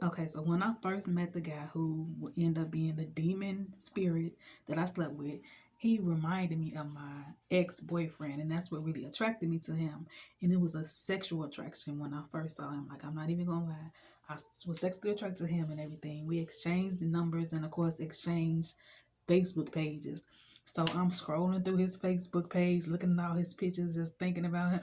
Okay, so when I first met the guy who would end up being the demon spirit that I slept with, he reminded me of my ex boyfriend, and that's what really attracted me to him. And it was a sexual attraction when I first saw him. Like, I'm not even gonna lie, was sexually attracted to him and everything. We exchanged the numbers and, of course, exchanged Facebook pages. So I'm scrolling through his Facebook page, looking at all his pictures, just thinking about him,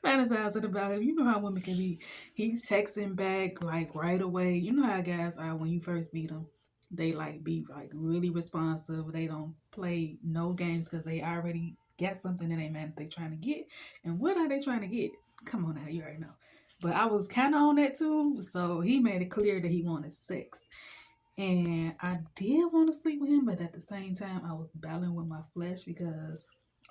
fantasizing about him. You know how women can be. He's texting back like right away. You know how guys are when you first meet them. They like be like really responsive. They don't play no games because they already got something in their man that they trying to get. And what are they trying to get? Come on now, you already know. But I was kind of on that too. So he made it clear that he wanted sex. And I did want to sleep with him, but at the same time, I was battling with my flesh because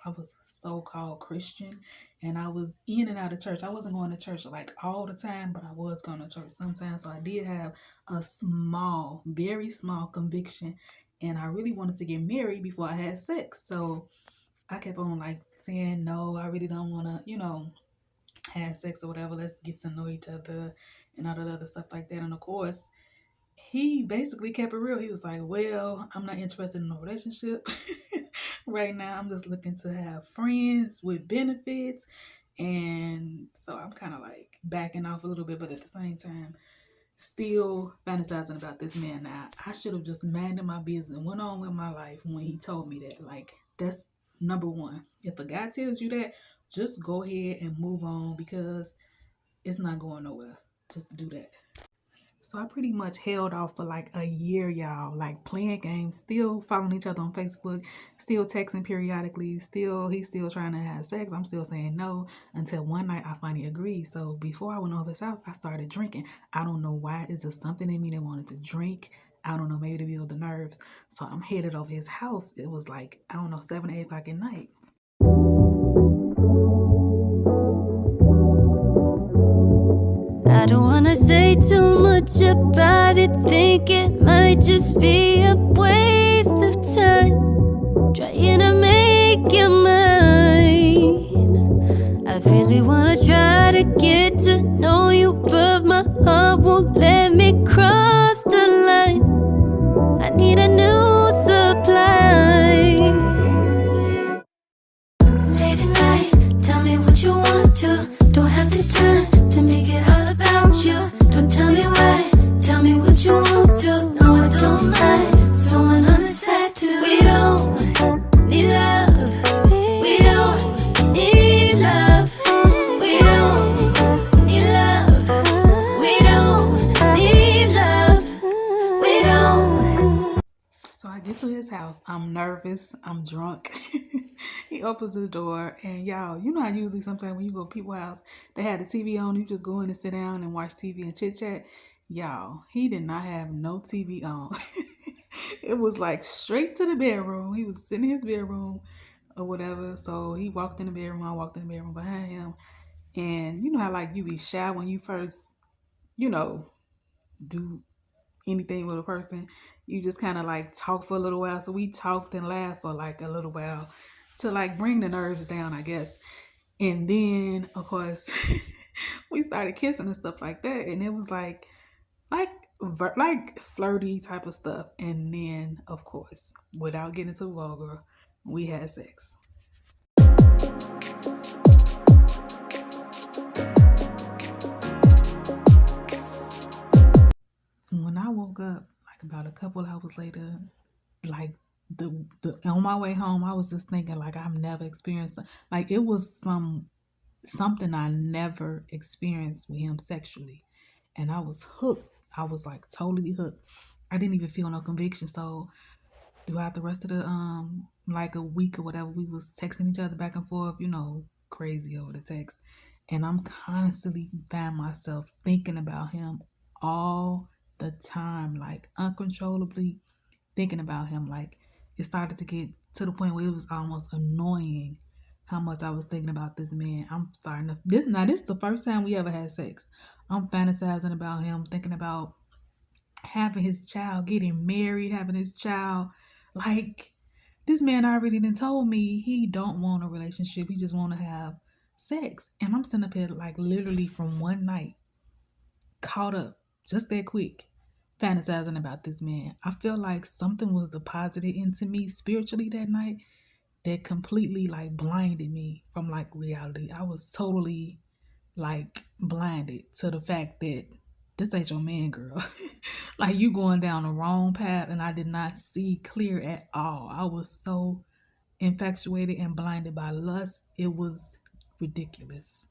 I was so called Christian and I was in and out of church. I wasn't going to church like all the time, but I was going to church sometimes. So I did have a small, very small conviction. And I really wanted to get married before I had sex. So I kept on like saying, no, I really don't want to, have sex or whatever. Let's get to know each other and all the other stuff like that. And of course, he basically kept it real. He was like, well, I'm not interested in a relationship right now. I'm just looking to have friends with benefits. And so I'm kind of like backing off a little bit, but at the same time, still fantasizing about this man. Now, I should have just minded my business and went on with my life when he told me that. Like, that's number one. If a guy tells you that, just go ahead and move on because it's not going nowhere. Just do that. So I pretty much held off for like a year, y'all, like playing games, still following each other on Facebook, still texting periodically, he's still trying to have sex. I'm still saying no until one night I finally agreed. So before I went over his house, I started drinking. I don't know why. It's just something in me that wanted to drink. I don't know, maybe to build the nerves. So I'm headed over his house. It was like, I don't know, 7, 8 o'clock at night. I don't wanna say too much about it. Think it might just be a waste of time trying to make you mine. I really wanna try to get to know you, but my heart won't let me cross the line. I need a new supply. Late at night, tell me what you want to. Don't have the time to make it all about you. Don't tell me why, tell me what you want to. No, I don't mind, someone on the side too. We don't need love, we don't need love, we don't need love, we don't need love, we don't. So I get to his house. I'm nervous. I'm drunk. He opens the door, and y'all, you know how usually sometimes when you go to people's house, they have the TV on. You just go in and sit down and watch TV and chit chat. Y'all, he did not have no TV on. It was like straight to the bedroom. He was sitting in his bedroom or whatever. So he walked in the bedroom. I walked in the bedroom behind him. And you know how like you be shy when you first, you know, do anything with a person, you just kind of like talk for a little while. So we talked and laughed for like a little while to like bring the nerves down, I guess. And then, of course, we started kissing and stuff like that, and it was like like flirty type of stuff. And then, of course, without getting too vulgar, we had sex. When I woke up, like about a couple hours later, like the on my way home, I was just thinking like I've never experienced like it was something I never experienced with him sexually, and I was hooked. I was like totally hooked. I didn't even feel no conviction. So throughout the rest of the like a week or whatever, we was texting each other back and forth, crazy over the text, and I'm constantly find myself thinking about him all the time, like uncontrollably thinking about him. Like it started to get to the point where it was almost annoying how much I was thinking about this man. I'm starting to this is the first time we ever had sex. I'm fantasizing about him, thinking about having his child, getting married, having his child. Like this man already done told me he don't want a relationship. He just want to have sex. And I'm sitting up here like literally from one night caught up. just that quick, fantasizing about this man. I feel like something was deposited into me spiritually that night that completely like blinded me from like reality. I was totally like blinded to the fact that this ain't your man, girl. Like you going down the wrong path, and I did not see clear at all. I was so infatuated and blinded by lust. It was ridiculous.